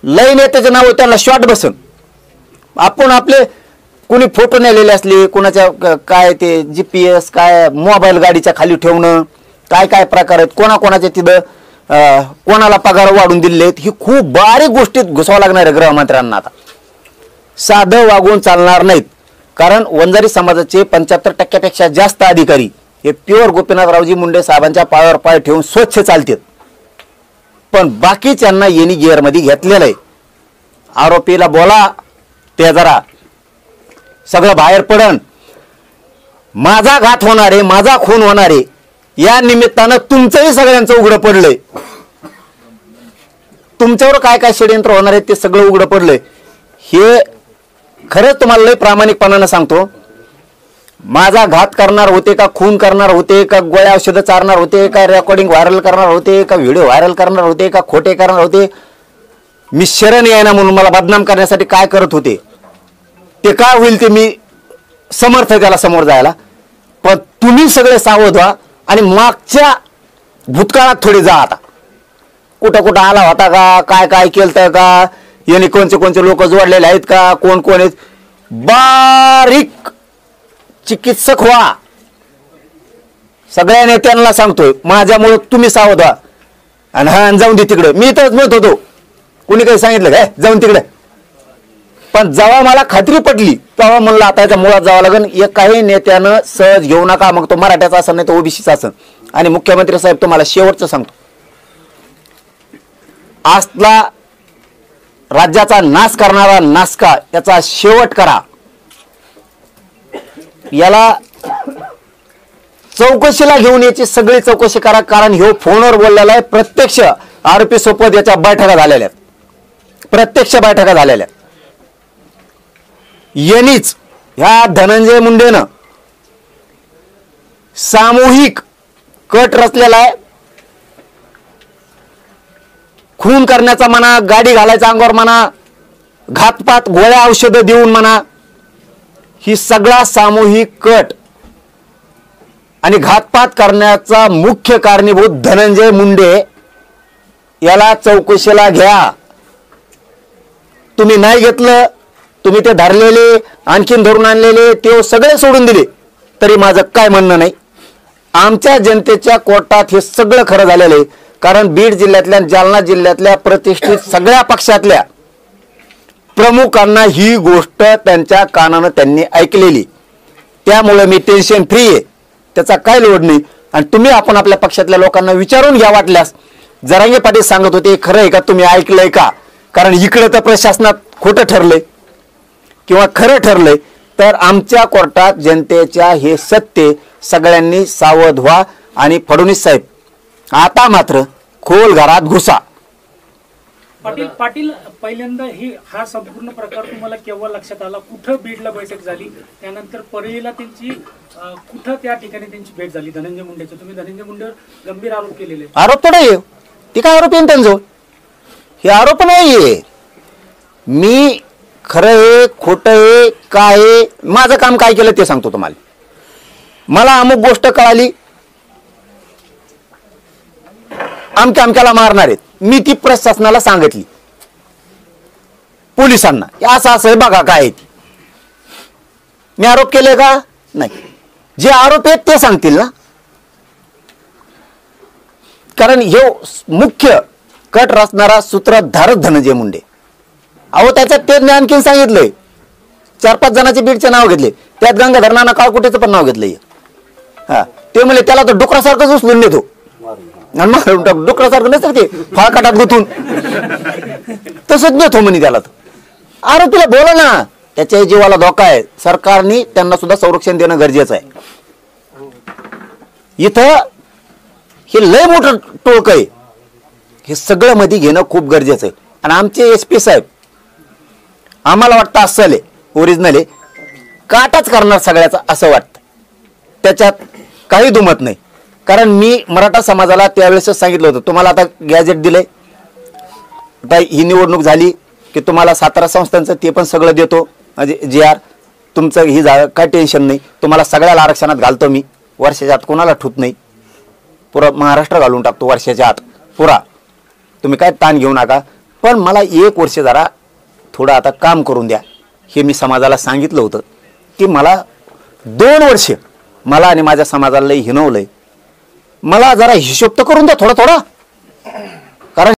लय नेत्याचे नाव त्यांना शॉर्ट बसन. आपण आपले कोणी फोटो नेलेले असले कोणाच्या काय ते GPS काय मोबाईल गाडीच्या खाली ठेवणं काय काय प्रकार आहेत कोणाकोणाच्या तिथं कोणाला पगार वाढून दिलेत ही खूप बारीक गोष्टीत घुसावं लागणार आहे गृहमंत्र्यांना. आता साधं वागून चालणार नाहीत कारण वंजारी समाजाचे 75% जास्त अधिकारी हे प्युअर गोपीनाथरावजी मुंडे साहेबांच्या पायावर पाय ठेवून स्वच्छ चालतात. पण बाकीच्यांना येणी गिअरमध्ये घेतलेलं आहे. आरोपीला बोला ते जरा सगळं बाहेर पडन. माझा घात होणार आहे माझा खून होणार आहे या निमित्तानं तुमचंही सगळ्यांचं उघडं पडलंय. तुमच्यावर काय काय षडयंत्र होणार आहे ते सगळं उघडं पडलंय. हे खरंच तुम्हाला लय प्रामाणिकपणानं सांगतो. माझा घात करणार होते का खून करणार होते का गोळ्या औषधं चारणार होते का रेकॉर्डिंग व्हायरल करणार होते का व्हिडिओ व्हायरल करणार होते का खोटे करणार होते मी शरण यायना म्हणून मला बदनाम करण्यासाठी काय करत होते ते काय होईल ते मी समर्थ त्याला समोर जायला. पण तुम्ही सगळे सावध व्हा आणि मागच्या भूतकाळात थोडे जा. आता कुठं कुठं आला होता का काय काय केलं का याने कोणते कोणते लोक जोडलेले आहेत का कोण कोण आहेत बारीक चिकित्सक व्हा. सगळ्या नेत्यांना सांगतोय माझ्यामुळे तुम्ही सावध व्हा. आणि हा जाऊन दे तिकडे मी इथंच म्हणत होतो कुणी काही सांगितलं काय जाऊन तिकडे. पण जेव्हा मला खात्री पटली तेव्हा म्हणलं आता याच्या मुळात जावं लागेल. काही नेत्यानं सहज घेऊ नका मग तो मराठ्याचा असन नाही तो ओबीसीचा असन. आणि मुख्यमंत्री साहेब तुम्हाला शेवटचं सांगतो आजला राज्याचा नाश करणारा नासका याचा शेवट करा. याला चौकशीला घेऊन याची सगळी चौकशी करा कारण ह्यो फोनवर बोललेला आहे. प्रत्यक्ष आरोपी सोबत याच्या बैठका झालेल्या आहेत प्रत्यक्ष बैठका झालेल्या आहेत. यांनीच ह्या धनंजय मुंडेनं सामूहिक कट रचलेला आहे. खून करण्याचा म्हणा गाडी घालायचा अंगावर म्हणा घातपात गोळ्या औषधं देऊन म्हणा ही सगळा सामूहिक कट आणि घातपात करण्याचा मुख्य कारणीभूत धनंजय मुंडे याला चौकशीला घ्या. तुम्ही नाही घेतलं तुम्ही ते धरलेले आणखीन धरून आणलेले ते सगळे सोडून दिले तरी माझं काय म्हणणं नाही. आमच्या जनतेच्या कोर्टात हे सगळं खरं झालेलं आहे कारण बीड जिल्ह्यातल्या जालना जिल्ह्यातल्या प्रतिष्ठित सगळ्या पक्षातल्या प्रमुखांना ही गोष्ट त्यांच्या कानानं त्यांनी ऐकलेली. त्यामुळे मी टेन्शन फ्री आहे त्याचा काय लोड नाही. आणि तुम्ही आपण आपल्या पक्षातल्या लोकांना विचारून घ्या वाटल्यास जरांगे पाटील सांगत होते खरं आहे का तुम्ही ऐकलंय का कारण इकडे तर प्रशासनात खोटं ठरलंय किंवा खरं ठरलंय. तर आमच्या कोर्टात जनतेच्या हे सत्य सगळ्यांनी सावध व्हा. आणि फडणवीस साहेब आता मात्र खोल घरात घुसा. पाटील पहिल्यांदा हा संपूर्ण प्रकार तुम्हाला केव्हा लक्षात आला कुठं बीडला बैठक झाली त्यानंतर परळीला त्यांची कुठं त्या ठिकाणी त्यांची भेट झाली धनंजय मुंडेची तुम्ही धनंजय मुंडेवर गंभीर आरोप केलेले आरोप तर नाही ती काय आरोप आहे त्यांचं हे आरोप नाहीये. मी खरं आहे खोटं आहे काय माझं काम काय केलं ते सांगतो तुम्हाला. मला अमुक गोष्ट कळाली अमक्याला मारणार आहेत मी ती प्रशासनाला सांगितली पोलिसांना असं असं बघा काय मी आरोप केले का नाही. जे आरोप आहेत ते सांगतील ना कारण हे मुख्य कट रचणारा सूत्रधारक धनंजय मुंडे. अहो त्याच्यात ते आणखीन सांगितलंय 4-5 जणांचे बीडचे नाव घेतले त्यात गंगाधर नाना काळकुटेचं पण नाव घेतलंय. हा ते म्हणले त्याला तर डुकरासारखंच उचलून देतो डुकरासारखं नसतं ते फाळकाटात गुंतून तसंच नेतो म्हणे त्याला. आरोपीला बोला ना त्याच्या जीवाला धोका आहे सरकारने त्यांना सुद्धा संरक्षण देणं गरजेचं आहे. इथं हे लय मोठं टोळक आहे हे सगळं मध्ये घेणं खूप गरजेचं आहे. आणि आमचे SP साहेब आम्हाला वाटतं असं आहे ओरिजिनल आहे काटाच करणार सगळ्याचा असं वाटतं त्याच्यात काही दुमत नाही. कारण मी मराठा समाजाला त्यावेळेसच सांगितलं होतं तुम्हाला आता गॅजेट दिलंय आता ही निवडणूक झाली की तुम्हाला 17 संस्थांचं ते पण सगळं देतो म्हणजे GR तुमचं ही काय टेन्शन नाही तुम्हाला सगळ्याला आरक्षणात घालतो मी वर्षाच्या आत कोणाला ठूत नाही पुरा महाराष्ट्र घालून टाकतो वर्षाच्या आत पुरा तुम्ही काय ताण घेऊ नका. पण मला 1 वर्ष जरा थोडं आता काम करून द्या, हे मी समाजाला सांगितलं होतं की मला 2 वर्ष मला आणि माझ्या समाजाला लई हिनवलंय, मला जरा हिशोब तर करून द्या थोडा थोडा.